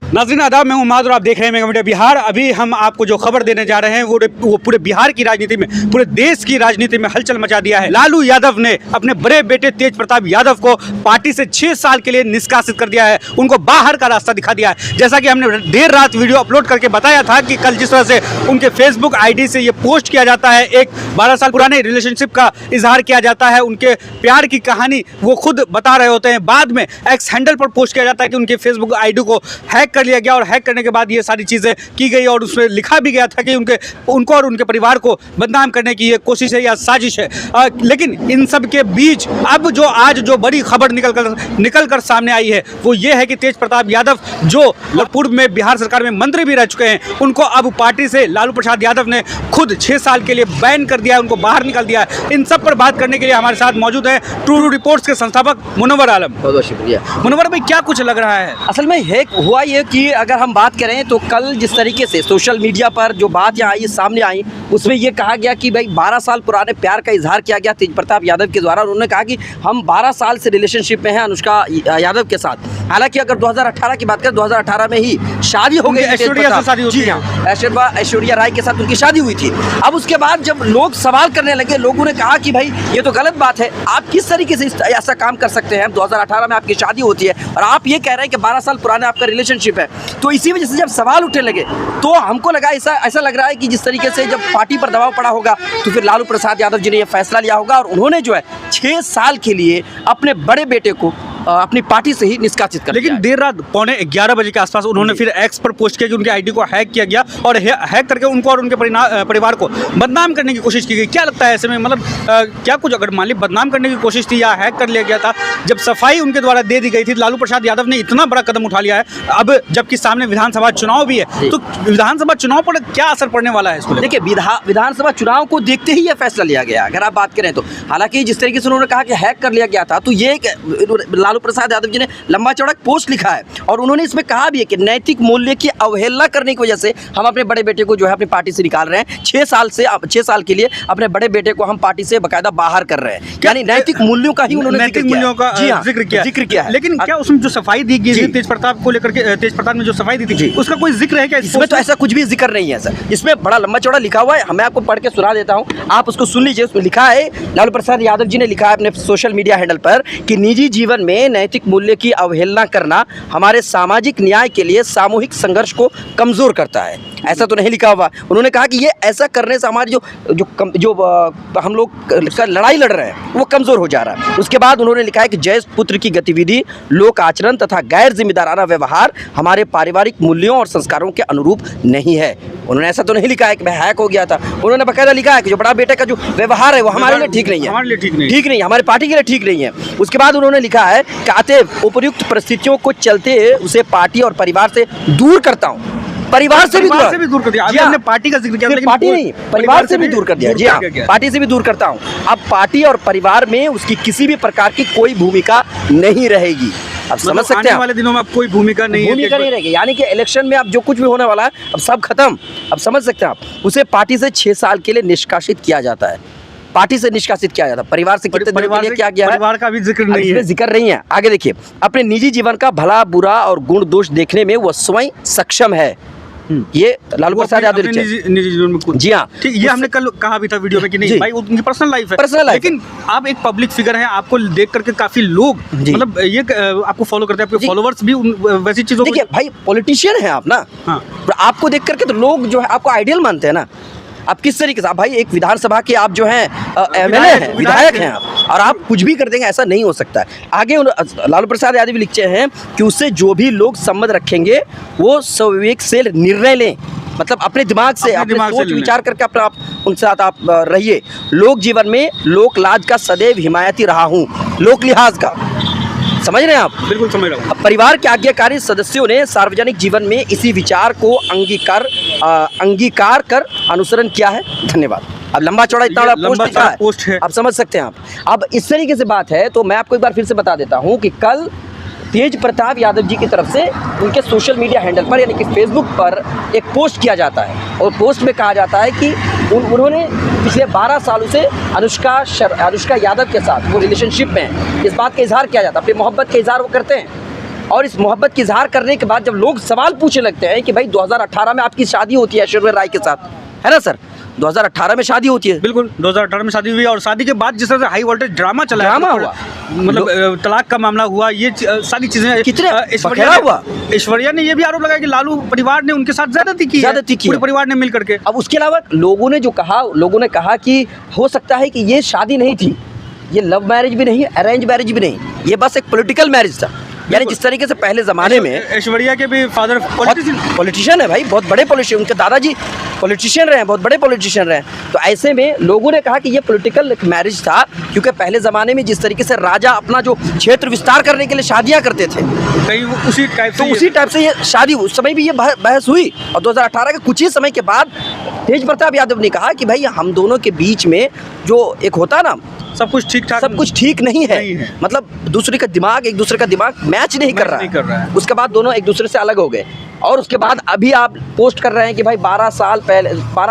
नाज़रीन आदाब, मैं उमाद और आप देख रहे हैं मेगा मीडिया बिहार। अभी हम आपको जो खबर देने जा रहे हैं वो पूरे बिहार की राजनीति में, पूरे देश की राजनीति में हलचल मचा दिया है। लालू यादव ने अपने बड़े बेटे तेज प्रताप यादव को पार्टी से 6 साल के लिए निष्कासित कर दिया है, उनको बाहर का रास्ता दिखा दिया है। जैसा कि हमने देर रात वीडियो अपलोड करके बताया था कि कल जिस तरह से उनके फेसबुक ID से ये पोस्ट किया जाता है, एक 12 साल पुराने रिलेशनशिप का इजहार किया जाता है, उनके प्यार की कहानी वो खुद बता रहे होते हैं। बाद में एक्स हैंडल पर पोस्ट किया जाता है कि उनके फेसबुक ID को हैक कर लिया गया और हैक करने के बाद ये सारी चीज़ें की गई और उसमें लिखा भी गया था कि उनको और उनके परिवार को बदनाम करने की ये कोशिश है या साजिश है। लेकिन इन सब के बीच अब आज जो बड़ी खबर निकल कर सामने आई है वो ये है कि तेज प्रताप यादव जो पूर्व में बिहार सरकार में मंत्री भी रह चुके हैं, उनको अब पार्टी से लालू प्रसाद यादव ने खुद 6 साल के लिए बैन कर दिया है, उनको बाहर निकाल दिया है। इन सब पर बात करने के लिए हमारे साथ मौजूद है ट्रू रिपोर्ट्स के संस्थापक मुनव्वर आलम। बहुत बहुत शुक्रिया। मुनव्वर भाई, क्या कुछ लग रहा है? असल में हुआ ये कि अगर हम बात करें तो कल जिस तरीके से सोशल मीडिया पर जो बात यहाँ आई सामने आई, उसमें ये कहा गया कि भाई 12 साल पुराने प्यार का इजहार किया गया तेज प्रताप यादव के द्वारा। उन्होंने कहा कि हम 12 साल से रिलेशनशिप में हैं अनुष्का यादव के साथ। हालांकि अगर 2018 की बात करें, 2018 में ही शादी हो गई, ऐश्वर्या राय के साथ उनकी शादी हुई थी। अब उसके बाद जब लोग सवाल करने लगे, लोगों ने कहा कि भाई ये तो गलत बात है, आप किस तरीके से ऐसा काम कर सकते हैं? 2018 में आपकी शादी होती है और आप ये कह रहे हैं कि 12 साल पुराने आपका रिलेशनशिप है। तो इसी वजह से जब सवाल उठने लगे तो हमको लगा ऐसा लग रहा है कि जिस तरीके से जब पार्टी पर दबाव पड़ा होगा तो फिर लालू प्रसाद यादव जी ने यह फैसला लिया होगा और उन्होंने जो है 6 साल के लिए अपने बड़े बेटे को अपनी पार्टी से ही निष्कासित कर दिया। लेकिन देर रात 11:15 बजे के आसपास उन्होंने फिर एक्स पर पोस्ट किया कि उनके ID को हैक किया गया और हैक करके उनको और उनके परिवार को बदनाम करने की कोशिश की गई। क्या लगता है ऐसे में, मतलब क्या कुछ अगर मान ली बदनाम करने की कोशिश थी या हैक कर लिया गया था, जब सफाई उनके द्वारा दे दी गई थी, लालू प्रसाद यादव ने इतना बड़ा कदम उठा लिया है, अब जबकि सामने विधानसभा चुनाव भी है, तो विधानसभा चुनाव पर क्या असर पड़ने वाला है इसको? देखिए, विधानसभा चुनाव को देखते ही यह फैसला लिया गया अगर आप बात करें तो। हालांकि जिस तरीके से उन्होंने कहा कि हैक कर लिया गया था, तो ये लालू प्रसाद यादव जी ने लंबा चौड़ा पोस्ट लिखा है और उन्होंने इसमें कहा भी है कि नैतिक मूल्य की अवहेलना करने की वजह से हम अपने बड़े बेटे को जो है अपनी पार्टी से निकाल रहे हैं। 6 साल के लिए अपने बड़े बेटे को हम पार्टी से बाकायदा बाहर कर रहे हैं। यानी नैतिक मूल्यों का ही उन्होंने जिक्र किया है। लेकिन क्या उसमें जो सफाई दी गई है तेज प्रताप को लेकर के, तेज प्रताप ने जो सफाई दी थी उसका कोई जिक्र है क्या? इसमें तो ऐसा कुछ भी जिक्र नहीं है सर। इसमें बड़ा लंबा चौड़ा लिखा हुआ है, मैं आपको पढ़ के सुना देता हूँ, आप उसको सुन लीजिए। उसमें लिखा है, लालू प्रसाद यादव जी ने लिखा है अपने सोशल मीडिया हैंडल पर कि निजी जीवन में नैतिक मूल्य की अवहेलना करना हमारे सामाजिक न्याय के लिए सामूहिक संघर्ष को कमजोर करता है। ऐसा तो नहीं लिखा हुआ। उन्होंने कहा कि ये ऐसा करने से हमारी जो हम लोग लड़ाई लड़ रहे हैं वो कमजोर हो जा रहा है। उसके बाद उन्होंने लिखा है कि जय पुत्र की गतिविधि, लोक आचरण तथा गैर जिम्मेदाराना व्यवहार हमारे पारिवारिक मूल्यों और संस्कारों के अनुरूप नहीं है। उन्होंने ऐसा तो नहीं लिखा है कि मैं हैक हो गया था। उन्होंने बाकायदा लिखा है कि जो बड़ा बेटे का जो व्यवहार है वो हमारे लिए ठीक नहीं है, ठीक नहीं, हमारी पार्टी के लिए ठीक नहीं है। उसके बाद उन्होंने लिखा है कि अतएव उपर्युक्त परिस्थितियों को चलते उसे पार्टी और परिवार से दूर करता हूँ। परिवार से भी दूर कर दिया। हमने पार्टी का जिक्र किया, लेकिन पार्टी नहीं, परिवार से भी दूर कर दिया। जी हाँ, पार्टी से भी दूर करता हूँ। अब पार्टी और परिवार में उसकी किसी भी प्रकार की कोई भूमिका नहीं रहेगी। अब समझ सकते हैं, वाले दिनों में अब कोई भूमिका नहीं रहेगी। यानी कि इलेक्शन में अब जो कुछ भी होने वाला है अब सब खत्म। अब समझ सकते हैं आप, उसे पार्टी से 6 साल के लिए निष्कासित किया जाता है। पार्टी से निष्कासित किया जाता है। परिवार से कितने दिनों के लिए क्या गया है? परिवार का भी जिक्र नहीं है, जिक्र नहीं है। आगे देखिए, अपने निजी जीवन का भला बुरा और गुण दोष देखने में वो स्वयं सक्षम है। ये लालू प्रसाद यादव निजी जीवन में। जी हाँ, ठीक। ये हमने कल कहा भी था वीडियो में कि नहीं भाई उनकी पर्सनल लाइफ है, लेकिन आप एक पब्लिक फिगर हैं, आपको देख करके काफी लोग मतलब ये आपको फॉलो करते हैं, आपके फॉलोवर्स भी वैसी चीजों। देखिए भाई, पॉलिटिशियन है आप ना, आपको देख करके तो लोग जो है आपको आइडियल मानते हैं ना। आप किस तरीके से, आप भाई एक विधानसभा के आप जो हैं MLA हैं, विधायक हैं आप, और आप कुछ भी कर देंगे, ऐसा नहीं हो सकता है। आगे लालू प्रसाद यादव भी लिखते हैं कि उससे जो भी लोग सम्मत रखेंगे वो सविवेक से निर्णय लें, मतलब अपने दिमाग से, अपने सोच विचार करके अपना आप उनके साथ आप रहिए। लोक जीवन में लोक लाज का सदैव हिमायती रहा हूँ, लोक लिहाज का। समझ रहे हैं आप? बिल्कुल समझ रहा हूँ। परिवार के आज्ञाकारी सदस्यों ने सार्वजनिक जीवन में इसी विचार को अंगीकार कर अनुसरण किया है। धन्यवाद। अब लंबा चौड़ा इतना बड़ा पोस्ट है, आप समझ सकते हैं आप। अब इस तरीके से बात है तो मैं आपको एक बार फिर से बता देता हूँ कि कल तेज प्रताप यादव जी की तरफ से उनके सोशल मीडिया हैंडल पर यानी कि फेसबुक पर एक पोस्ट किया जाता है और पोस्ट में कहा जाता है कि उन्होंने पिछले 12 सालों से अनुष्का यादव के साथ वो रिलेशनशिप में हैं। इस बात का इजहार किया जाता है, अपनी मोहब्बत का इजहार वो करते हैं। और इस मोहब्बत की इजहार करने के बाद जब लोग सवाल पूछने लगते हैं कि भाई 2018 में आपकी शादी होती है ऐश्वर्या राय के साथ, है ना सर, 2018 में शादी होती है। बिल्कुल 2018 में शादी हुई और शादी के बाद जिस तरह से हाई वोल्टेज ड्रामा चला, ड्रामा हुआ, मतलब तलाक का मामला हुआ, ये सारी चीजें कितने हुआ। ऐश्वर्या ने ये भी आरोप लगाया कि लालू परिवार ने उनके साथ ज्यादती की पूरे परिवार ने मिल करके। अब उसके अलावा लोगों ने कहा कि हो सकता है कि ये शादी नहीं थी, ये लव मैरिज भी नहीं, अरेंज मैरिज भी नहीं, ये बस एक पॉलिटिकल मैरिज था। यानी जिस तरीके से पहले ज़माने में ऐश्वर्या के भी फादर पॉलिटिशियन है भाई, बहुत बड़े पॉलिटिशियन, उनके दादाजी पॉलिटिशियन रहे हैं, बहुत बड़े पॉलिटिशियन रहे हैं। तो ऐसे में लोगों ने कहा कि ये पॉलिटिकल मैरिज था, क्योंकि पहले ज़माने में जिस तरीके से राजा अपना जो क्षेत्र विस्तार करने के लिए शादियाँ करते थे, कहीं उसी टाइप से ये शादी, उस समय भी ये बहस हुई। और 2018 के कुछ ही समय के बाद तेज प्रताप यादव ने कहा कि भाई हम दोनों के बीच में जो एक होता ना, सब कुछ ठीक नहीं है। मतलब दूसरे का दिमाग, एक दूसरे का दिमाग मैच नहीं कर रहा है। उसके बाद दोनों एक दूसरे से अलग हो गए, और उसके बाद अभी आप पोस्ट कर रहे हैं कि भाई 12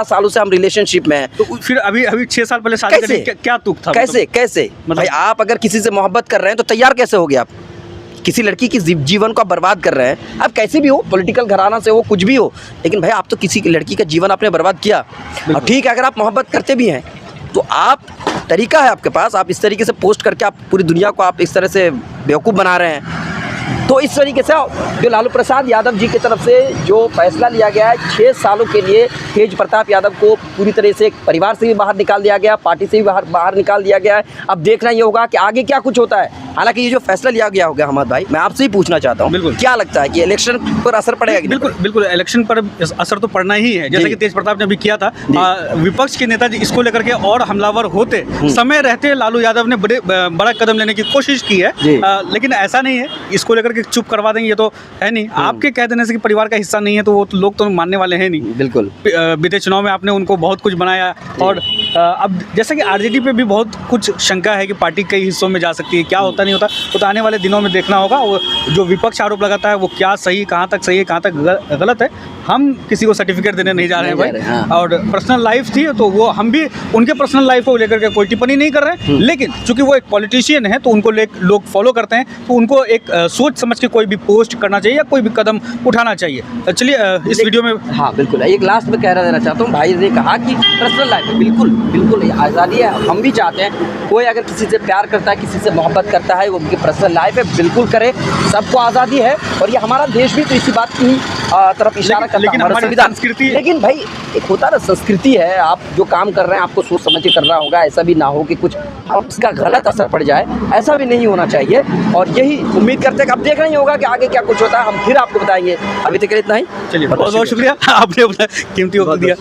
सालों से हम रिलेशनशिप में हैं। तो फिर अभी 6 साल पहले शादी करने क्या तुक था? कैसे भाई आप अगर किसी से मोहब्बत कर रहे हैं तो तैयार कैसे हो गए आप? किसी लड़की की जीवन को आप बर्बाद कर रहे हैं, आप कैसे भी हो, पॉलिटिकल घराना से हो, कुछ भी हो, लेकिन भाई आप तो किसी की लड़की का जीवन आपने बर्बाद किया। और ठीक है, अगर आप मोहब्बत करते भी हैं तो आप, तरीका है आपके पास, आप इस तरीके से पोस्ट करके आप पूरी दुनिया को आप इस तरह से बेवकूफ़ बना रहे हैं। तो इस तरीके से जो लालू प्रसाद यादव जी की तरफ से जो फैसला लिया गया है, 6 सालों के लिए तेज प्रताप यादव को पूरी तरह से परिवार से भी बाहर निकाल दिया गया, पार्टी से भी बाहर निकाल दिया गया है। अब देखना ये होगा कि आगे क्या कुछ होता है। हालांकि ये जो फैसला लिया गया होगा हमाद भाई, मैं आपसे ही पूछना चाहता हूँ, क्या लगता है कि इलेक्शन पर असर पड़ेगा? बिल्कुल इलेक्शन पर असर तो पड़ना ही है। जैसे कि तेज प्रताप ने अभी किया था, विपक्ष के नेता इसको लेकर के और हमलावर होते, समय रहते लालू यादव ने बड़ा कदम लेने की कोशिश की है, लेकिन ऐसा नहीं है इसको लेकर के चुप करवा देंगे, ये तो है नहीं। आपके कह देने से कि परिवार का हिस्सा नहीं है तो वो तो लोग तो मानने वाले हैं नहीं। बिल्कुल, बीते चुनाव में आपने उनको बहुत कुछ बनाया, और अब जैसे कि आरजेडी पे भी बहुत कुछ शंका है कि पार्टी कई हिस्सों में जा सकती है, क्या होता नहीं होता, तो आने वाले दिनों में देखना होगा। वो जो विपक्ष आरोप लगाता है वो क्या सही, कहाँ तक सही है, कहाँ तक गलत है, हम किसी को सर्टिफिकेट देने नहीं जा रहे हैं भाई। और पर्सनल लाइफ थी तो वो हम भी उनके पर्सनल लाइफ को लेकर के कोई टिप्पणी नहीं कर रहे हैं, लेकिन चूंकि वो एक पॉलिटिशियन है तो उनको लोग फॉलो करते हैं, तो उनको एक सोच समझ के कोई भी पोस्ट करना चाहिए या कोई भी कदम उठाना चाहिए। चलिए इस वीडियो में, हाँ बिल्कुल, एक लास्ट में कह देना चाहता हूँ, भाई ने कहा कि पर्सनल लाइफ बिल्कुल आज़ादी है, हम भी चाहते हैं कोई अगर किसी से प्यार करता है, किसी से मोहब्बत करता है, वो उनकी पर्सनल लाइफ है, बिल्कुल करे, सबको आज़ादी है। और ये हमारा देश भी तो इसी बात की तरफ इशारा करता है, लेकिन हमारी संस्कृति, लेकिन भाई एक होता ना संस्कृति है, आप जो काम कर रहे हैं आपको सोच समझ के करना होगा, ऐसा भी ना हो कि कुछ उसका गलत असर पड़ जाए, ऐसा भी नहीं होना चाहिए। और यही उम्मीद करते हैं कि अब देखना ही होगा कि आगे क्या कुछ होता है, हम फिर आपको बताएंगे। अभी तक इतना ही, चलिए बहुत बहुत शुक्रिया, आपने अपना कीमती वक्त दिया।